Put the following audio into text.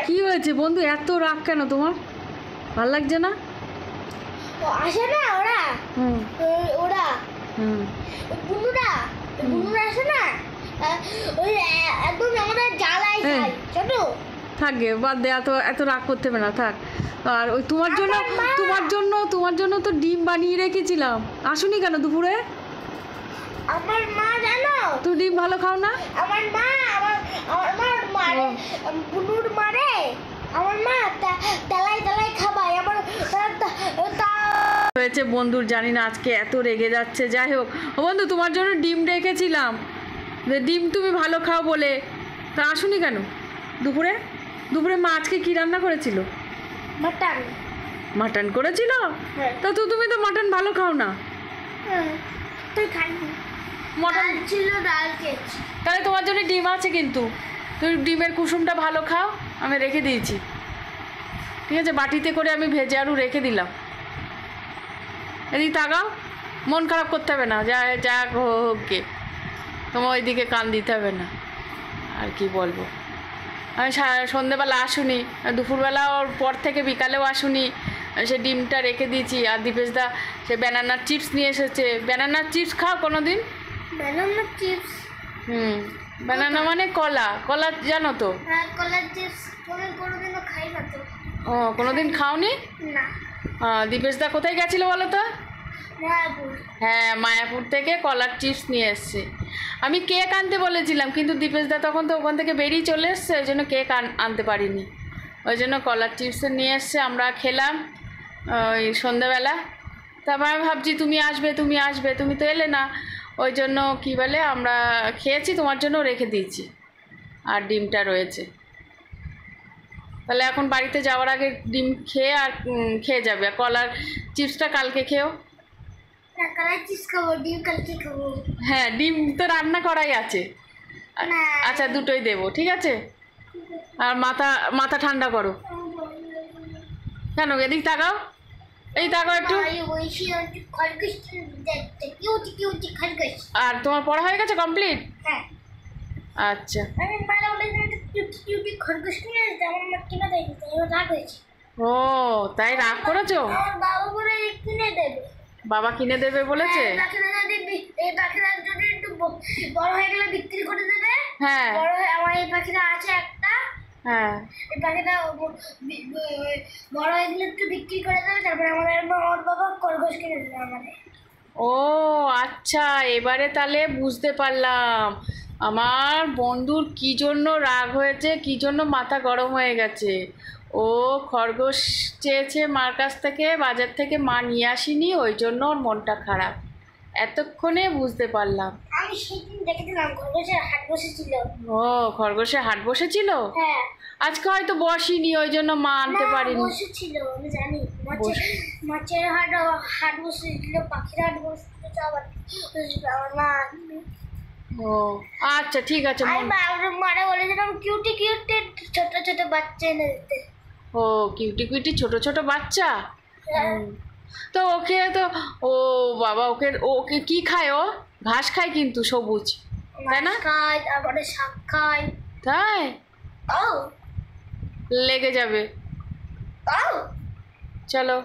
কি হয়েছে বন্ধু, এত রাগ কেন তোমার? ভাল লাগছে না? আসে না ওরা, ওরা বুনুরা বুনুরা আসে না, ওই একদম আমাদের জ্বালাই খায়। চলো থাকে, বাদ দে, এত রাগ করতে হবে না, থাক। আর ওই তোমার জন্য তো ডিম বানিয়ে রেখেছিলাম, আসুনি কেন দুপুরে? আমার মা জানো তুই ডিম ভালো খাও না? আমার মা মারে, বুনুর মারে আমার মা তেলাই খাবাই আমার হয়েছে বন্ধুর, জানি না আজকে এত রেগে যাচ্ছে। যাই হোক ও বন্ধু, তোমার জন্য ডিম রেখেছিলাম, ডিম তুমি ভালো খাও বলে, তা আসুনি কেন দুপুরে মা আজকে কি রান্না করেছিল? মাটন করেছিল। তা তুমি তো মাটন ভালো খাও না। মটন ছিল, ডাল খেয়েছি। তাহলে তোমার জন্য ডিম আছে, কিন্তু তুমি ডিমের কুসুমটা ভালো খাও, আমি রেখে দিয়েছি। ঠিক আছে, বাটিতে করে আমি ভেজে আরও রেখে দিলাম। এদিকে তাকাও, মন খারাপ করতে হবে না, যা হোক গে, তোমার ওইদিকে কান দিতে হবে না। আর কি বলবো, আমি সন্ধেবেলা আসুনি, দুপুরবেলা ওর পর থেকে বিকালেও আসুনি, সে ডিমটা রেখে দিয়েছি। আর দীপেশদা সে ব্যানানার চিপস নিয়ে এসেছে। ব্যানানার চিপস খাও কোনো দিন? ব্যানানার চিপস? ব্যানানা মানে কলা জানো তো? হ্যাঁ, কলার চিপস কোনোদিনও খাই না তো। ও, কোনোদিন খাওনি? না। দীপেশদা কোথায় গেছিল বলো তো? মায়াপুর। হ্যাঁ, মায়াপুর থেকে কলার চিপস নিয়ে এসছে। আমি কেক আনতে বলেছিলাম, কিন্তু দীপেশদা তখন তো ওখান থেকে বেরিয়ে চলে এসছে, ওই জন্য কেক আনতে পারিনি। ওই জন্য কলার চিপস নিয়ে এসছে, আমরা খেলাম ওই সন্ধ্যাবেলা। তারপর আমি ভাবছি তুমি আসবে, তুমি তো এলে না। ওই জন্য কী বলে, আমরা খেয়েছি, তোমার জন্য রেখে দিয়েছি। আর ডিমটা রয়েছে। তাহলে এখন বাড়িতে যাওয়ার আগে ডিম খেয়ে যাবে। আর কলার চিপসটা কালকে খেও। হ্যাঁ, ডিম তো রান্না করাই আছে। আচ্ছা, দুটোই দেবো, ঠিক আছে। আর মাথা ঠান্ডা করো। কেন, এদিক তাকাও, এই তাকাও একটু। আর তোমার পড়া হয়ে গেছে কমপ্লিট? আচ্ছা। ও, তাই রাগ করেছো? বাবা কিনে দেবে বলেছে? বড় হয়ে গেলে বিক্রি করে দেবে। হ্যাঁ, বড় হয়ে আমার এই পাখিটা আছে একটা। হ্যাঁ, এই পাখিটা বড় হয়ে গেলে একটু বিক্রি করে দেবে, তারপরে আমার বাবা খরগোশ কিনে দেবে আমাদের। ও আচ্ছা, এবারে তাহলে বুঝতে পারলাম আমার বন্ধুর কী জন্য রাগ হয়েছে, কী জন্য মাথা গরম হয়ে গেছে। ও খরগোশ চেয়েছে মার কাছ থেকে, বাজার থেকে মা নিয়ে আসেনি, ওই জন্য ওর মনটা খারাপ। এতক্ষণে বুঝতে পারলাম। আমি সেদিন দেখেছিলাম খরগোশের হাট বসেছিল। ও, খরগোশের হাট বসেছিল? হ্যাঁ। আজকে হয়তো বসিনি, ওই জন্য মা আনতে পারিনি। বসেছিল, আমি জানি। মাছের হাট বসেছিল, পাখির হাট বসেছিল, আমার মা। ও আচ্ছা, ঠিক আছে। মারা বলেছিলাম কিউটি ছোট ছোট বাচ্চা এনে দিতে। ও, কিউটি ছোট বাচ্চা। তো ওকে তো, ও বাবা, ওকে কি খায়? ও ঘাস খায়, কিন্তু সবুজ, তাই না? খায়, তারপরে শাক খায়। তাই? লেগে যাবে। চলো।